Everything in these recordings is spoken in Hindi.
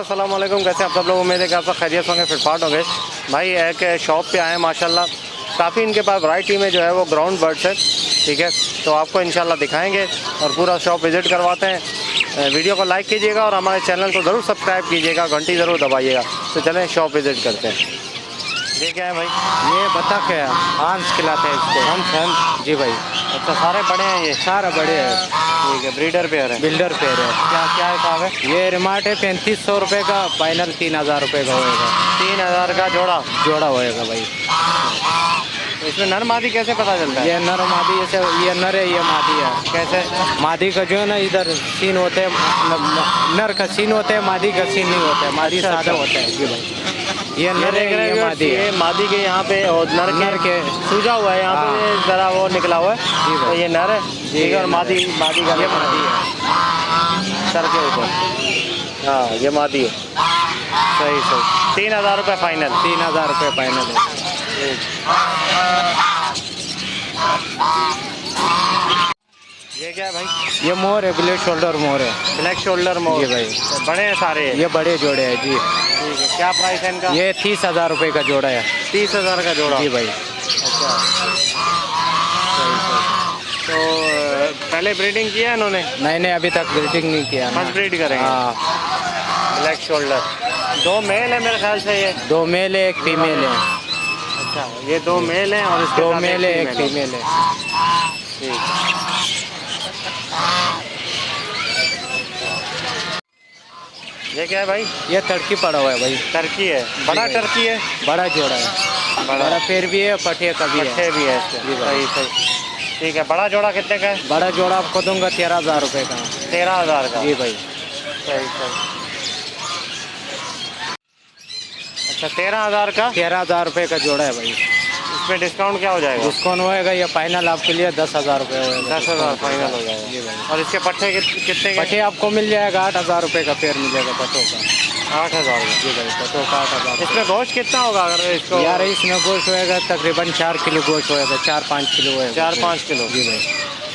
अस्सलाम वालेकुम। कैसे आप सब लोग? उम्मीद है कि आप सब खैरियत होंगे, फिटफाट होंगे। भाई एक शॉप पे आए माशाल्लाह, काफ़ी इनके पास वैरायटी में जो है वो ग्राउंड बर्ड्स है। ठीक है, तो आपको इंशाल्लाह दिखाएंगे और पूरा शॉप विज़िट करवाते हैं। वीडियो को लाइक कीजिएगा और हमारे चैनल को ज़रूर सब्सक्राइब कीजिएगा, घंटी ज़रूर दबाइएगा। तो चलें शॉप विज़िट करते हैं। ये क्या है भाई? ये बतख है, हंस खिलाते हैं इसको। हंस जी भाई। अच्छा, सारे बड़े हैं ये? सारा बड़े है। ठीक है, ब्रीडर पेयर है? बिल्डर पेयर है। क्या क्या हिसाब है? ये रिमाट है 3500 रुपये का, फाइनल 3000 रुपये का होएगा। 3000 का जोड़ा जोड़ा होएगा भाई। तो इसमें नर मादी कैसे पता चलता है? ये नर मादी, जैसे ये नर है, ये मादी है। कैसे? मादी का जो है ना, इधर सीन होते हैं, नर का सीन होते हैं, मादी का सीन नहीं होता है। मादी अच्छा, सादा अच्छा। होता है। जी भाई। ये नर देख है, रहे ये हैं मादी ये है। मादी के यहाँ पे और नर के सूजा हुआ है यहाँ पे, ये जरा वो निकला हुआ है। जी तो भाई। ये नर है, ठीक है, और मादी मादी का ये मादी है। सर के ऊपर। हाँ, ये मादी है। सही सही। 3000 रुपये फाइनल? 3000 रुपये फाइनल है। ये क्या है भाई? ये मोर है, ब्लैक शोल्डर मोर है। ब्लैक शोल्डर मोर? जी भाई। तो बड़े हैं सारे? ये बड़े जोड़े हैं जी। ठीक है, क्या प्राइस है इनका? ये 30,000 रुपये का जोड़ा है। 30,000 का जोड़ा? जी भाई। अच्छा, सही सही। तो पहले ब्रीडिंग किया है इन्होंने? नहीं, अभी तक ब्रीडिंग नहीं किया ना। फर्स्ट ब्रीड करेंगे? हाँ। Black shoulder. 2 मेल है मेरे ख्याल से ये? 2 मेल है, 1 फीमेल है। अच्छा, ये 2 मेल हैं और इसके 2 साथ मेल है, 1 फीमेल है। ठीक। ये क्या है भाई? ये टर्की पड़ा हुआ है भाई। टर्की है? बड़ा भाई। टर्की है? बड़ा जोड़ा है। बड़ा पैर भी है, पठे का भी है। पट्टे भी है इसके? जी भाई। सही सही। ठीक है, बड़ा जोड़ा कितने का है? बड़ा जोड़ा आपको दूंगा 13,000 रुपये का। 13,000 का? जी भाई। सही सही। अच्छा, 13,000 का? 13,000 रुपये का जोड़ा है भाई। इसमें डिस्काउंट क्या हो जाएगा? डिस्काउंट होएगा, ये फाइनल आपके लिए 10,000 रुपये होएगा। 10,000 फाइनल हो जाएगा? जी भाई। और इसके पट्टे कितने के? पठे आपको मिल जाएगा 8,000 रुपये का पेड़ मिलेगा पटों का। 8,000 का? जी भाई, पटों का 8,000। इसमें गोश्त कितना होगा अगर इसको? यार इसमें गोश्त होएगा तकरीबन 4 किलो गोश्त होएगा, 4-5 किलो होएगा। 4-5 किलो? जी भाई।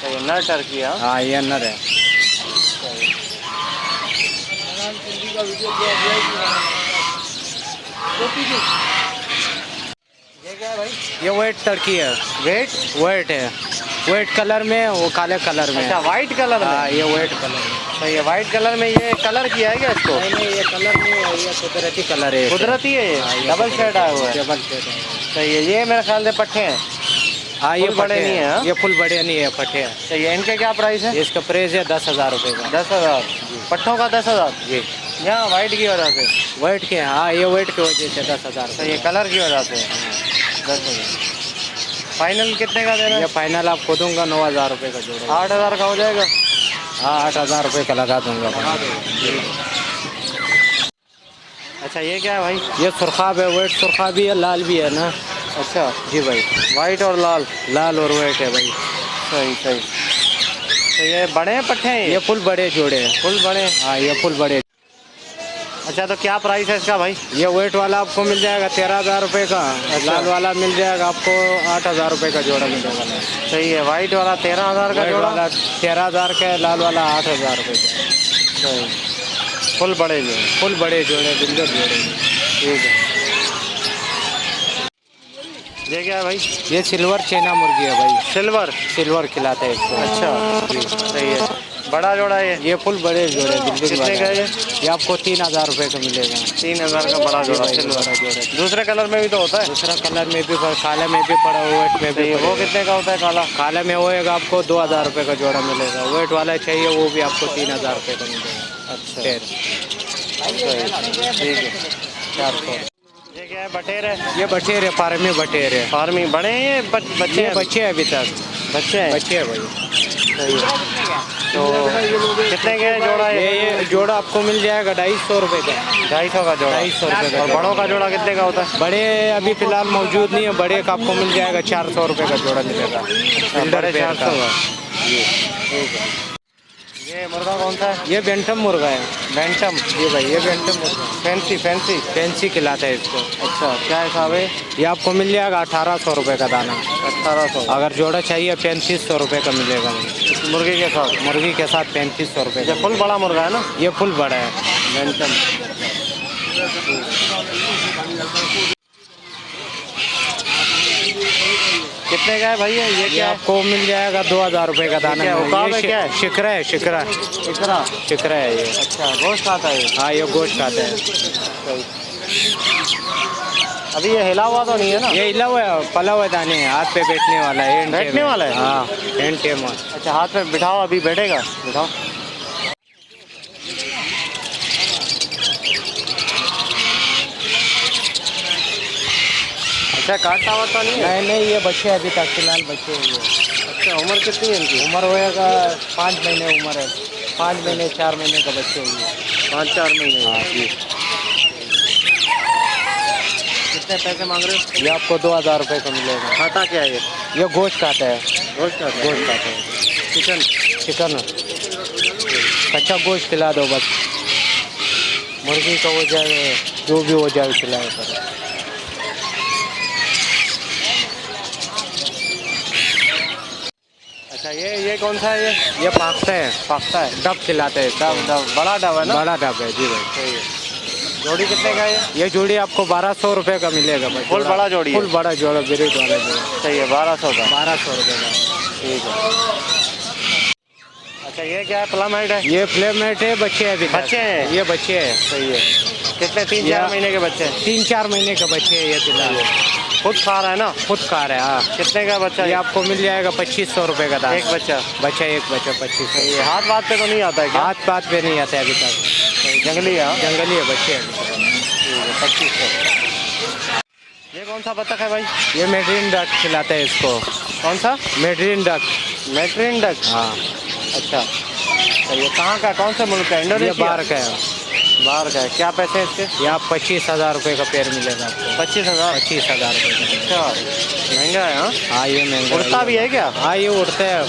तो ये नर टर्की है? हाँ, ये नर है। ये क्या है भाई? ये वाइट टर्की है। वेट? वाइट है, वाइट कलर में, वो काले कलर में। अच्छा, वाइट कलर हाँ, में? ये वाइट कलर में। तो ये वाइट कलर में ये कलर किया है क्या इसको? नहीं, ये कलर नहीं है, ये कुदरती कलर है। कुदरती है हाँ, ये? ये डबल शेड आया हुआ है? डबल शेड है। सही है। ये मेरे ख्याल से पट्टे हैं? हाँ, ये फुल बड़े पट्टे नहीं है, हाँ? ये फुल बड़े नहीं है, पट्टे हैं। तो ये इनके क्या प्राइस है? इसका प्राइस है 10,000 रुपये का। 10,000? पट्टों का 10,000? जी। यहाँ वाइट की वजह से? वाइट के, हाँ, ये वाइट की वजह से 10,000 तो ये कलर की वजह से 10,000? फाइनल कितने का देना ये है? फाइनल आपको दूंगा 9,000 रुपये का जोड़ा। 8,000 का हो जाएगा? हाँ, 8,000 रुपये का लगा दूंगा। अच्छा, ये क्या है भाई? ये सुरखाब है, वाइट सुरखाब भी है, लाल भी है ना। अच्छा, जी भाई। वाइट और लाल? लाल और वाइट है भाई। सही सही। तो ये बड़े हैं पट्टे हैं ये फुल बड़े जोड़े हैं। फुल बड़े? हाँ, ये फुल बड़े। अच्छा, तो क्या प्राइस है इसका भाई? ये वेट वाला आपको मिल जाएगा 13,000 रुपये का। लाल वाला मिल जाएगा आपको 8,000 रुपये का जोड़ा मिलेगा। सही है। वाइट वाला 13,000 का वाइट जोड़ा? वाला 13,000 का है, लाल वाला 8,000 रुपये का। सही। फुल बड़े जो? फुल बड़े जोड़े, बिल्कुल जोड़े। ठीक है। ये क्या है भाई? ये सिल्वर चेना मुर्गी है भाई। सिल्वर? सिल्वर खिलाते हैं इसको। अच्छा, सही है। बड़ा जोड़ा है ये फुल बड़े जोड़े, बिल्कुल। कितने का है ये आपको 3,000 रुपये का मिलेगा। 3,000 का बड़ा जोड़ा सिल्वर? जोड़े। दूसरे कलर में भी तो होता है? दूसरा कलर में भी, काले में भी पड़ा, वेट में भी। वो कितने का होता है काला? काले में होएगा आपको 2,000 रुपये का जोड़ा मिलेगा। वेट वाला चाहिए वो भी आपको 3,000 रुपये का मिलेगा। अच्छा, फिर ठीक है। 400। ये क्या है? बटेर है? ये बटेर है, फार्मी बटेर है। फार्मी? बड़े हैं ये बच्चे? ये बच्चे हैं अभी तक। बच्चे हैं? बच्चे हैं भाई। सही है। तो कितने के जोड़ा है? ये जोड़ा आपको मिल जाएगा 250 रुपये का। 250 का जोड़ा? 250 रुपये का। और बड़ों का जोड़ा कितने का होता है? बड़े अभी फिलहाल मौजूद नहीं है, बड़े का आपको मिल जाएगा 400 रुपये का जोड़ा मिलेगा। बड़े पेयर 400 का? ठीक है। ये मुर्गा कौन सा है? ये बेंटम मुर्गा है। बैंटम? जी भाई, ये बेंटम मुर्गा। फैंसी? फैंसी? फैंसी खिलाता है इसको। अच्छा, क्या हिसाब है? ये आपको मिल जाएगा 1,800 रुपये का दाना। 1,800? अगर जोड़ा चाहिए 3,500 रुपये का मिलेगा। मुर्गे के साथ? मुर्गी के साथ 3,500 रुपये ये का। फुल बड़ा मुर्गा है ना? ये फुल बड़ा है। बैंटम? कितने का है भाई ये ये क्या है? आपको मिल जाएगा 2000 रुपये का दाना। क्या उकाब है, क्या है? शिकरा है, शिकरा इतना शिकरा है ये। अच्छा गोश्त खाता है ये? हाँ ये गोश्त खाता है। सही। अभी ये हिला हुआ तो नहीं है ना? ये हिला हुआ है, पला हुआ दाने है, हाथ पे बैठने वाला है। बैठने वाला है? हाँ एंड टेम। अच्छा हाथ में बिठाओ, अभी बैठेगा, बिठाओ। अच्छा काटता वाटता नहीं है? नहीं नहीं, ये बच्चे अभी तक फिलहाल बच्चे हुए। अच्छा उम्र कितनी है इनकी? उम्र होएगा 5 महीने उम्र है। 5 महीने 4 महीने का बच्चे हुए। 5-4 महीने। हाँ जी। कितने पैसे मांग रहे हो? ये आपको 2000 रुपये का मिलेगा। खाता क्या है ये? ये गोश्त खाता है। गोश्त खाता है? गोश्त खाता है। चिकन? चिकन कच्चा गोश्त खिला दो बस। मुर्गी का हो जाए, जो भी हो जाए खिलाए पर। अच्छा ये कौन सा है ये? ये पाकता है। पाकता है? डब खिलाते हैं। डब बड़ा डब है ना? बड़ा डब है जी भाई। सही है। जोड़ी कितने का है ये? ये जोड़ी आपको 1200 रुपये का मिलेगा भाई। फुल बड़ा जोड़ी है? फुल बड़ा जोड़ा, ब्रीड वाला जोड़ा। सही है, 1200 का। 1200 रुपये का। ठीक है। अच्छा ये क्या है? प्लमहेड है? ये फ्लेमेट है, बच्चे हैं अभी तक। बच्चे हैं? ये बच्चे हैं। सही है। कितने 3-4 महीने के बच्चे हैं? 3-4 महीने का बच्चे है ये फिलहाल। खुद खा रहा है ना? खुद खा रहे हैं। हाँ कितने का बच्चा ये है? आपको मिल जाएगा 2500 रुपये का दाना। एक बच्चा? एक बच्चा 2500। ये हाथ बात पे तो नहीं आता है क्या? हाथ पात पे नहीं आते अभी तक। सही, जंगली है हाँ? जंगली है बच्चे अभी तक। ठीक है, 2500। ये कौन सा बतख है भाई? ये मेड्रिन डक खिलाते हैं इसको। कौन सा? मेड्रिन डक। मैट्रिन डक? हाँ अच्छा। तो ये कहाँ का, कौन से मुल्क का? ये इंडोनेशिया? बाहर का है। बाहर का है। क्या पैसे हैं इसके? ये आप 25,000 रुपये का पेड़ मिलेगा आपको। 25,000? 25,000 रुपये का। अच्छा महंगा है हाँ? हाँ ये महंगा है। उड़ता भी है क्या? हाँ ये उड़ते हैं।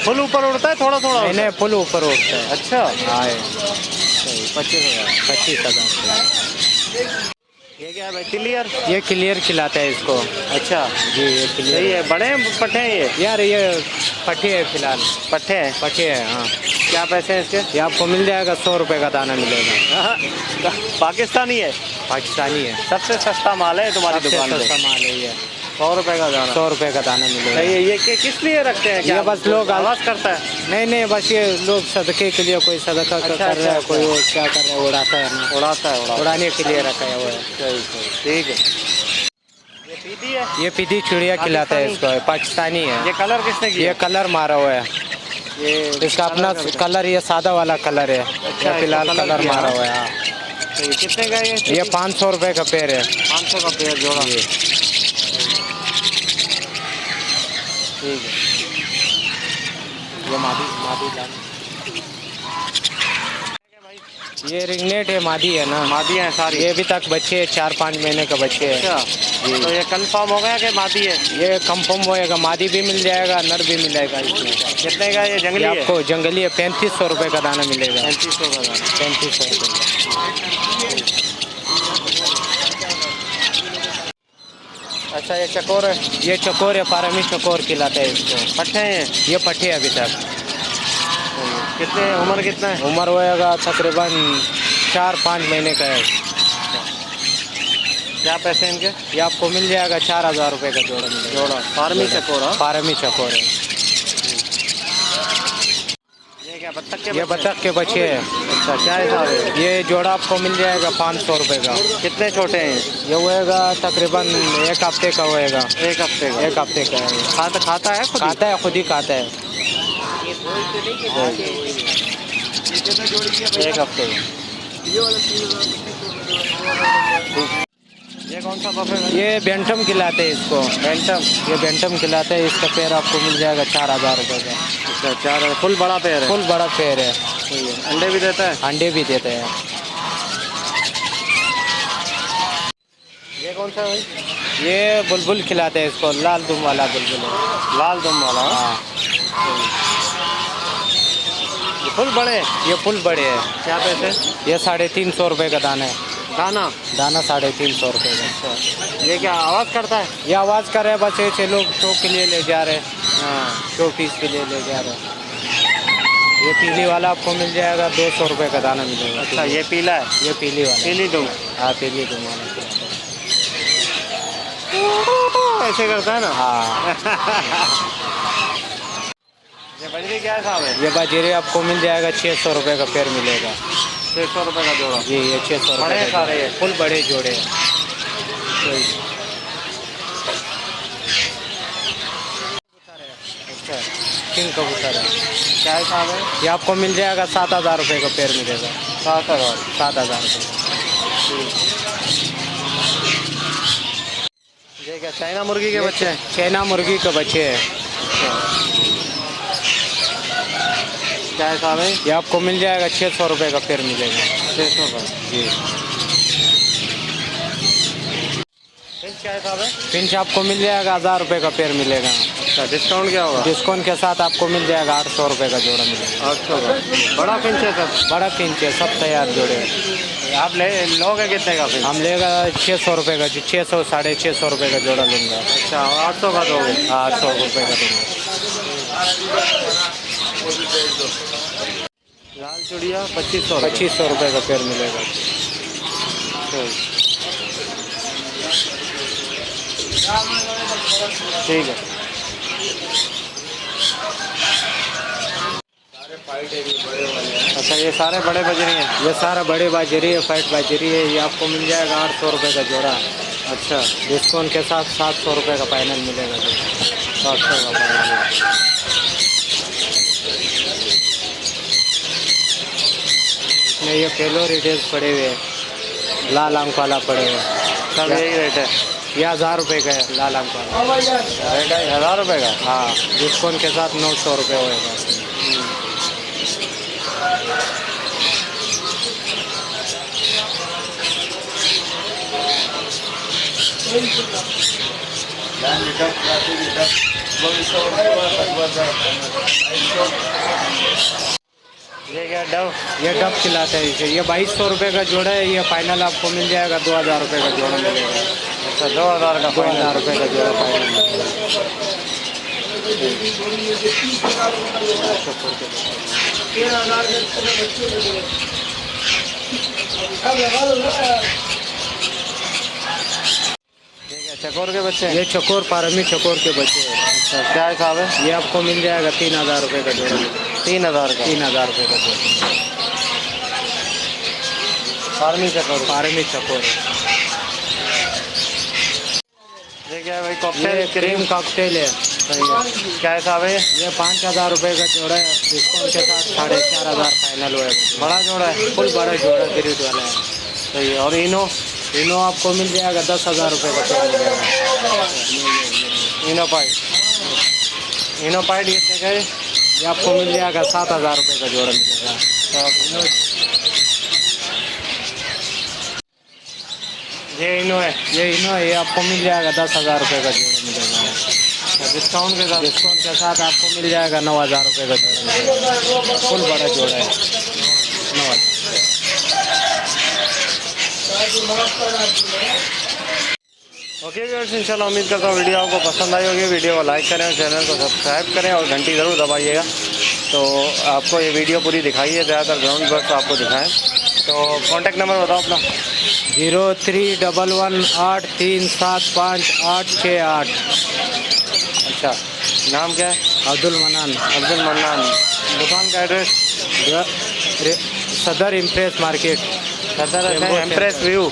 फुल ऊपर उड़ता है थोड़ा थोड़ा? नहीं फुल ऊपर उड़ता है। अच्छा हाँ सही। 25,000। 25,000। ये क्या है भाई? क्लियर? ये क्लियर खिलाता है इसको। अच्छा जी ये सही क्लियर है। बड़े हैं पट्टे हैं ये? यार। ये पट्टे है फिलहाल। पट्टे हैं? पट्टे है हाँ। क्या पैसे हैं इसके? ये आपको मिल जाएगा 100 रुपये का दाना मिलेगा। हाँ, पाकिस्तानी है? पाकिस्तानी है। सबसे सस्ता माल है तुम्हारी सबसे दुकान पे? सस्ता माल है ये। 100 रुपए का दाना? 100 रुपये का दाना मिलेगा। सही है। ये किस लिए रखते हैं? क्या ये बस लोग आवाज़ करता है? नहीं बस ये लोग सदके के लिए, कोई सदका अच्छा, कर रहा है, अच्छा, कोई वो क्या कर रहा है, उड़ाता है ना। उड़ाता है? उड़ाने के लिए रखा है वो है। सही सही ठीक है। ये पीती है? ये पीदी चिड़िया खिलाता है इसको। पाकिस्तानी है। ये कलर किसने किया? ये कलर मारा हुआ है। ये इसका अपना कलर, ये सादा वाला कलर है। अच्छा, ये फिलहाल इसका कलर किया? मारा हुआ है। हाँ। सही। कितने का है ये 500 रुपये का पेड़ है। 500 का पेड़ जोड़ा? ये ठीक है। ये मादी ये रिंगनेट है, मादी है ना। मादी हैं सारी? ये अभी तक बच्चे 4-5 महीने का बच्चे है। अच्छा तो ये कंफर्म हो गया कि मादी है? ये कंफर्म होएगा, मादी भी मिल जाएगा, नर भी मिलेगा इसमें। कितने का ये जंगली ये है? आपको जंगली है 3500 रुपये का दाना मिलेगा। 3500 का दाना? 3500 रुपये का। अच्छा ये चकोर है? ये चकोर है, पारमी चकोर खिलाते हैं इसको। पट्टे हैं ये पट्टे अभी तक। कितने उम्र कितना है? उम्र होएगा तकरीबन 4-5 महीने का है। क्या पैसे इनके? ये आपको मिल जाएगा 4000 रुपये का जोड़ा मिलेगा। जोड़ा? फार्मी चकोर? हाँ? पारमी चकोर है। ये क्या बत्तख के? ये बतख के बच्चे हैं। अच्छा क्या हिसाब है? ये जोड़ा आपको मिल जाएगा 500 रुपये का। कितने छोटे हैं? ये होएगा तकरीबन 1 हफ्ते का होएगा। 1 हफ्ते का? 1 हफ्ते का है। खाता है खुद ही? खाता है, खुद ही खाता है। 1 हफ्ते का? ये कौन सा बफे है? ये बेंटम खिलाते हैं इसको। बैंटम? ये बेंटम खिलाते हैं। इसका पेड़ आपको मिल जाएगा 4000 रुपये का। अच्छा 4 फुल बड़ा पेड़ है? फुल बड़ा पेड़ है। सही है। अंडे भी देता है? अंडे भी देते हैं। ये कौन सा है भाई? ये बुलबुल खिलाते हैं इसको, लाल दुम वाला बुलबुल है। लाल दुम वाला? हाँ ये फुल बड़े हैं? ये फुल बड़े हैं। क्या पैसे? ये 350 रुपये का दाना है। दाना? दाना 350 रुपये का। अच्छा ये क्या आवाज़ करता है? ये आवाज़ कर रहे हैं बस, ऐसे लोग शो के लिए ले जा रहे हैं। हाँ शो पीस के लिए ले जा रहे हैं। ये पीली वाला आपको मिल जाएगा 200 रुपये का दाना मिलेगा। अच्छा ये पीला है? ये पीली वाला। पीली दुम? हाँ पीली दुम वाला। ऐसे करता है ना। हाँ। ये बजरी क्या है साहब है? ये बाजरे आपको मिल जाएगा 600 रुपये का पेड़ मिलेगा। 600 रुपये का जोड़ा। जी ये 600 बड़े रुपये सारे ये। फुल बड़े जोड़े हैं। अच्छा, किंग कबूतर है। क्या है साहब है? ये आपको मिल जाएगा 7000 रुपये का पेड़ मिलेगा। 7000। 7000 रुपये। ये क्या चाइना मुर्गी के बच्चे हैं? चाइना मुर्गी के बच्चे हैं। क्या है साहब है? ये आपको मिल जाएगा 600 रुपये का पेड़ मिलेगा। 600 का। जी। फिंच क्या है साहब है? पिंच आपको मिल जाएगा 1000 रुपये का पेड़ मिलेगा। अच्छा, डिस्काउंट क्या होगा? डिस्काउंट के साथ आपको मिल जाएगा 800 रुपये का जोड़ा मिलेगा। 800 का। बड़ा फिंच है सर? बड़ा पिंच है, सब तैयार जोड़े हैं। आप लोगे कितने का फिंच? हम लेगा 600 रुपये का, 600 650 रुपये का जोड़ा लूँगा। अच्छा, 800 का दोगे? 800 रुपये का दूँगा। लाल चुड़िया 2500। 2500 रुपये का पेड़ मिलेगा। ठीक है। अच्छा, ये सारे बड़े बजरी हैं? ये सारा बड़े बाजरी है, फाइट बाजरी है। ये आपको मिल जाएगा 800 रुपये का जोड़ा। अच्छा, डिस्काउंट के साथ 700 रुपये का फाइनल मिलेगा। 700 का फाइनल। इसमें ये पेलो रिटेल्स पड़े हुए हैं, लाल आंख वाला पड़े हुए हैं। सब यही रेट है? ये 1000 रुपये का है लाल आंख वाला। रेट है 1000 रुपये का? हाँ, डिस्काउंट के साथ 900 रुपये होएगा। ये क्या डव? ये डब खिलाता है इसे। ये 2200 रुपये का जोड़ा है। ये फाइनल आपको मिल जाएगा 2000 रुपये का जोड़ा मिलेगा। अच्छा, 2000 का फाइनल। 2000 रुपये का जोड़ा फाइनल मिलेगा। ये क्या चकोर के बच्चे हैं? ये चकोर पारमी चकोर के बच्चे हैं। अच्छा, क्या है साहब है? ये आपको मिल जाएगा 3000 रुपये का जोड़ा। 3000 का? 3000 रुपये का जोड़ा। फार्मी चकोर। पारमी चकोर है। ये क्या है भाई? कॉकटेल ये क्रीम कॉकटेल है। क्या है साहब है? ये 5000 रुपये का जोड़ा है। डिस्काउंट के साथ 4500 फाइनल होएगा। बड़ा जोड़ा है? फुल बड़ा जोड़ा ग्रिड वाला है। सही है। और इनो? इनो आपको मिल जाएगा 10,000 रुपये का पेड़ मिलेगा। इनोपाइड? इनोपाइड कितने का है? ये आपको मिल जाएगा 7,000 रुपये का जोड़ा मिलेगा। ये इनो है? ये इनो है। ये आपको मिल जाएगा 10,000 रुपये का जोड़ा मिलेगा। डिस्काउंट के साथ? डिस्काउंट के साथ आपको मिल जाएगा 9,000 रुपये का जोड़ा मिलेगा। फुल बड़ा जोड़ा है। 9,000। ओके व्यूअर्स, इंशाल्लाह उम्मीद करता हूँ वीडियो आपको पसंद आई होगी। वीडियो को लाइक करें और चैनल को सब्सक्राइब करें और घंटी ज़रूर दबाइएगा। तो आपको ये वीडियो पूरी दिखाइए, ज़्यादातर ग्राउंड बर्ड्स आपको दिखाएं। तो कॉन्टैक्ट नंबर बताओ अपना। 031183756868। अच्छा, नाम क्या है? अब्दुल मनान। अब्दुल मन्नान। दुकान का एड्रेस? सदर इम्प्रेस मार्केट। सदर एम्प्रेस व्यू।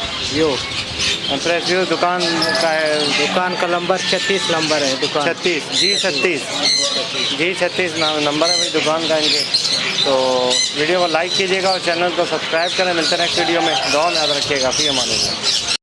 एम्प्रेस व्यू दुकान का है। दुकान का नंबर 36 नंबर है। दुकान 36 G36 नंबर है भाई दुकान का इनके। तो वीडियो को लाइक कीजिएगा और चैनल को सब्सक्राइब करें। मिलते हैं नेक्स्ट वीडियो में। दुआ में याद रखिएगा। फ़ी अमान अल्लाह।